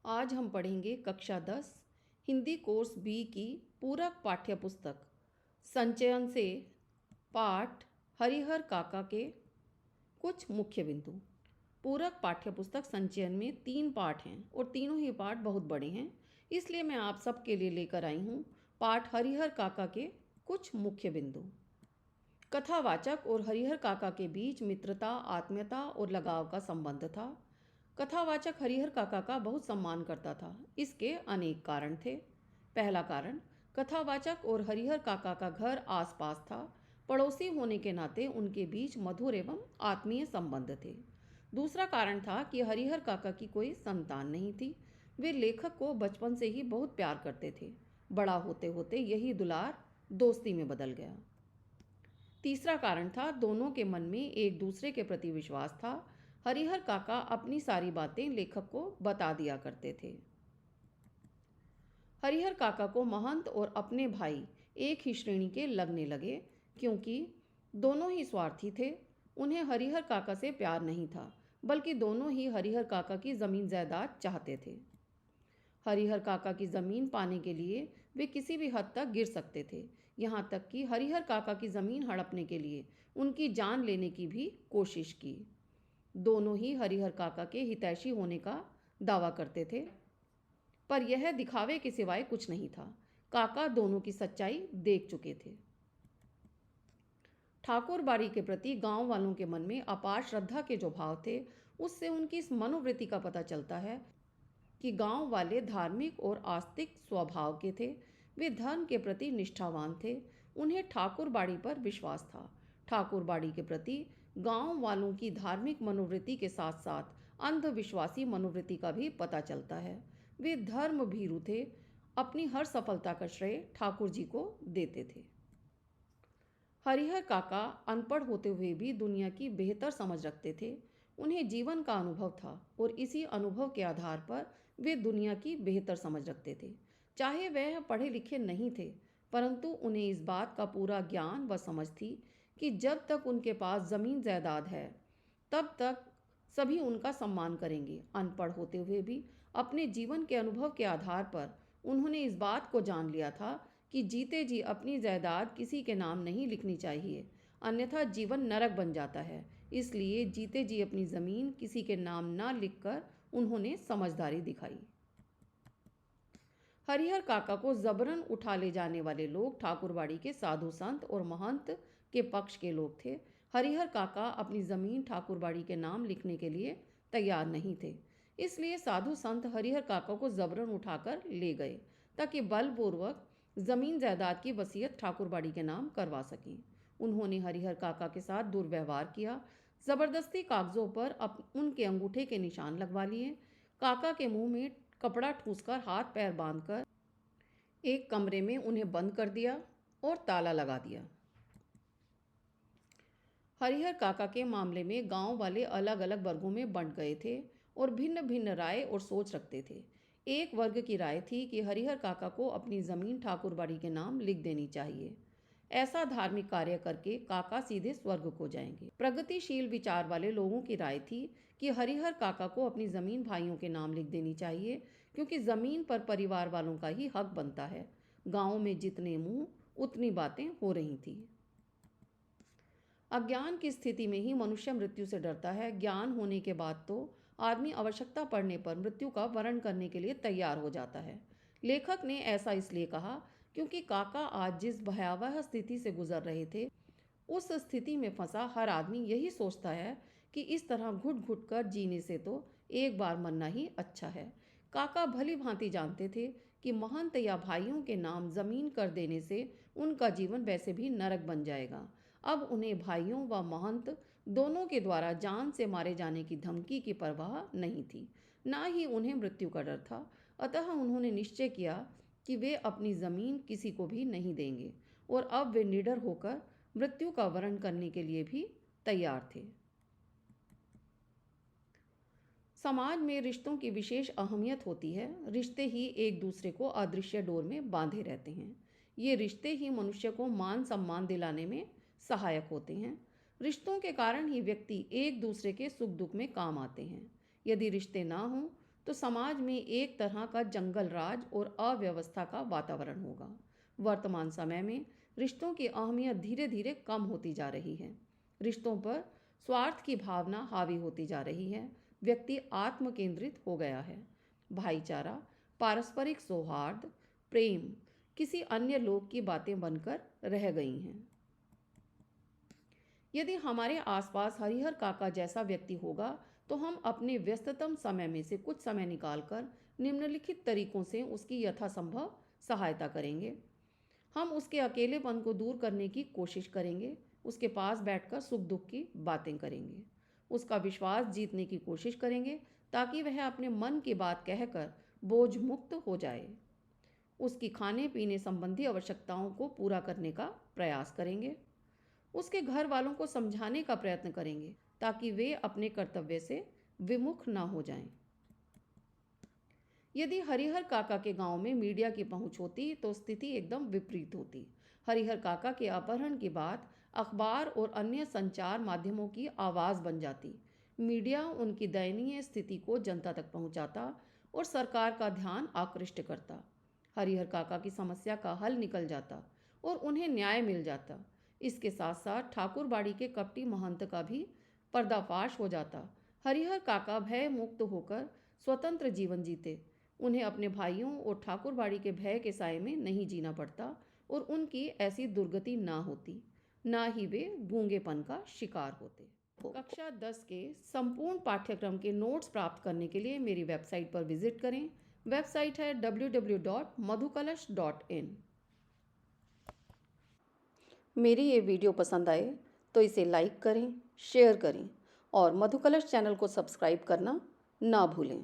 आज हम पढ़ेंगे कक्षा 10 हिंदी कोर्स बी की पूरक पाठ्य पुस्तक संचयन से पाठ हरिहर काका के कुछ मुख्य बिंदु। पूरक पाठ्य पुस्तक संचयन में 3 पाठ हैं और तीनों ही पाठ बहुत बड़े हैं, इसलिए मैं आप सबके लिए लेकर आई हूँ पाठ हरिहर काका के कुछ मुख्य बिंदु। कथावाचक और हरिहर काका के बीच मित्रता, आत्मीयता और लगाव का संबंध था। कथावाचक हरिहर काका का बहुत सम्मान करता था। इसके अनेक कारण थे। पहला कारण, कथावाचक और हरिहर काका का घर आसपास था। पड़ोसी होने के नाते उनके बीच मधुर एवं आत्मीय संबंध थे। दूसरा कारण था कि हरिहर काका की कोई संतान नहीं थी। वे लेखक को बचपन से ही बहुत प्यार करते थे। बड़ा होते होते यही दुलार दोस्ती में बदल गया। तीसरा कारण था, दोनों के मन में एक दूसरे के प्रति विश्वास था। हरिहर काका अपनी सारी बातें लेखक को बता दिया करते थे। हरिहर काका को महंत और अपने भाई एक ही श्रेणी के लगने लगे, क्योंकि दोनों ही स्वार्थी थे। उन्हें हरिहर काका से प्यार नहीं था, बल्कि दोनों ही हरिहर काका की जमीन जायदाद चाहते थे। हरिहर काका की जमीन पाने के लिए वे किसी भी हद तक गिर सकते थे, यहाँ तक कि हरिहर काका की जमीन हड़पने के लिए उनकी जान लेने की भी कोशिश की। दोनों ही हरिहर काका के हितैषी होने का दावा करते थे, पर यह दिखावे के सिवाय कुछ नहीं था। काका दोनों की सच्चाई देख चुके थे। ठाकुर बाड़ी के प्रति गांव वालों के मन में अपार श्रद्धा के जो भाव थे, उससे उनकी इस मनोवृत्ति का पता चलता है कि गांव वाले धार्मिक और आस्तिक स्वभाव के थे। वे धर्म के प्रति निष्ठावान थे। उन्हें ठाकुर बाड़ी पर विश्वास था। ठाकुर बाड़ी के प्रति गांव वालों की धार्मिक मनोवृत्ति के साथ साथ अंधविश्वासी मनोवृत्ति का भी पता चलता है। वे धर्म भीरु थे। अपनी हर सफलता का श्रेय ठाकुर जी को देते थे। हरिहर काका अनपढ़ होते हुए भी दुनिया की बेहतर समझ रखते थे। उन्हें जीवन का अनुभव था और इसी अनुभव के आधार पर वे दुनिया की बेहतर समझ रखते थे। चाहे वह पढ़े लिखे नहीं थे, परंतु उन्हें इस बात का पूरा ज्ञान व समझ थी कि जब तक उनके पास जमीन जायदाद है, तब तक सभी उनका सम्मान करेंगे। अनपढ़ होते हुए भी अपने जीवन के अनुभव के आधार पर उन्होंने इस बात को जान लिया था कि जीते जी अपनी जायदाद किसी के नाम नहीं लिखनी चाहिए, अन्यथा जीवन नरक बन जाता है। इसलिए जीते जी अपनी ज़मीन किसी के नाम ना लिखकर उन्होंने समझदारी दिखाई। हरिहर काका को जबरन उठा ले जाने वाले लोग ठाकुरबाड़ी के साधु संत और महंत के पक्ष के लोग थे। हरिहर काका अपनी ज़मीन ठाकुरबाड़ी के नाम लिखने के लिए तैयार नहीं थे। इसलिए साधु संत हरिहर काका को जबरन उठाकर ले गए ताकि बलपूर्वक ज़मीन जायदाद की वसीयत ठाकुरबाड़ी के नाम करवा सकें। उन्होंने हरिहर काका के साथ दुर्व्यवहार किया। ज़बरदस्ती कागज़ों पर उनके अंगूठे के निशान लगवा लिए। काका के मुंह में कपड़ा ठूंसकर हाथ पैर बांधकर एक कमरे में उन्हें बंद कर दिया और ताला लगा दिया। हरिहर काका के मामले में गांव वाले अलग अलग वर्गों में बंट गए थे और भिन्न भिन्न राय और सोच रखते थे। एक वर्ग की राय थी कि हरिहर काका को अपनी ज़मीन ठाकुरबाड़ी के नाम लिख देनी चाहिए। ऐसा धार्मिक कार्य करके काका सीधे स्वर्ग को जाएंगे। प्रगतिशील विचार वाले लोगों की राय थी कि हरिहर काका को अपनी ज़मीन भाइयों के नाम लिख देनी चाहिए, क्योंकि ज़मीन पर परिवार वालों का ही हक बनता है। गांव में जितने मुंह उतनी बातें हो रही थी। अज्ञान की स्थिति में ही मनुष्य मृत्यु से डरता है। ज्ञान होने के बाद तो आदमी आवश्यकता पड़ने पर मृत्यु का वरण करने के लिए तैयार हो जाता है। लेखक ने ऐसा इसलिए कहा क्योंकि काका आज जिस भयावह स्थिति से गुजर रहे थे, उस स्थिति में फंसा हर आदमी यही सोचता है कि इस तरह घुट घुट कर जीने से तो एक बार मरना ही अच्छा है। काका भली भांति जानते थे कि महंत या भाइयों के नाम जमीन कर देने से उनका जीवन वैसे भी नरक बन जाएगा। अब उन्हें भाइयों व महंत दोनों के द्वारा जान से मारे जाने की धमकी की परवाह नहीं थी, ना ही उन्हें मृत्यु का डर था। अतः उन्होंने निश्चय किया कि वे अपनी ज़मीन किसी को भी नहीं देंगे और अब वे निडर होकर मृत्यु का वरण करने के लिए भी तैयार थे। समाज में रिश्तों की विशेष अहमियत होती है। रिश्ते ही एक दूसरे को अदृश्य डोर में बांधे रहते हैं। ये रिश्ते ही मनुष्य को मान सम्मान दिलाने में सहायक होते हैं। रिश्तों के कारण ही व्यक्ति एक दूसरे के सुख दुख में काम आते हैं। यदि रिश्ते ना हों तो समाज में एक तरह का जंगल राज और अव्यवस्था का वातावरण होगा। वर्तमान समय में रिश्तों की अहमियत धीरे धीरे कम होती जा रही है। रिश्तों पर स्वार्थ की भावना हावी होती जा रही है। व्यक्ति आत्म केंद्रित हो गया है। भाईचारा, पारस्परिक सौहार्द, प्रेम किसी अन्य लोग की बातें बनकर रह गई हैं। यदि हमारे आसपास हरिहर काका जैसा व्यक्ति होगा तो हम अपने व्यस्ततम समय में से कुछ समय निकालकर निम्नलिखित तरीकों से उसकी यथासंभव सहायता करेंगे। हम उसके अकेलेपन को दूर करने की कोशिश करेंगे। उसके पास बैठकर सुख दुख की बातें करेंगे। उसका विश्वास जीतने की कोशिश करेंगे ताकि वह अपने मन की बात कहकर बोझ मुक्त हो जाए। उसकी खाने पीने संबंधी आवश्यकताओं को पूरा करने का प्रयास करेंगे। उसके घर वालों को समझाने का प्रयत्न करेंगे ताकि वे अपने कर्तव्य से विमुख न हो जाएं। यदि हरिहर काका के गांव में मीडिया की पहुंच होती तो स्थिति एकदम विपरीत होती। हरिहर काका के अपहरण के बाद अखबार और अन्य संचार माध्यमों की आवाज़ बन जाती। मीडिया उनकी दयनीय स्थिति को जनता तक पहुंचाता और सरकार का ध्यान आकृष्ट करता। हरिहर काका की समस्या का हल निकल जाता और उन्हें न्याय मिल जाता। इसके साथ साथ ठाकुरबाड़ी के कपटी महंत का भी पर्दाफाश हो जाता। हरिहर काका भय मुक्त होकर स्वतंत्र जीवन जीते। उन्हें अपने भाइयों और ठाकुरबाड़ी के भय के साए में नहीं जीना पड़ता और उनकी ऐसी दुर्गति ना होती, ना ही वे गूंगेपन का शिकार होते। कक्षा 10 के संपूर्ण पाठ्यक्रम के नोट्स प्राप्त करने के लिए मेरी वेबसाइट पर विजिट करें। वेबसाइट है www.madhukalash.in। मेरी ये वीडियो पसंद आए तो इसे लाइक करें, शेयर करें और मधुकलश चैनल को सब्सक्राइब करना ना भूलें।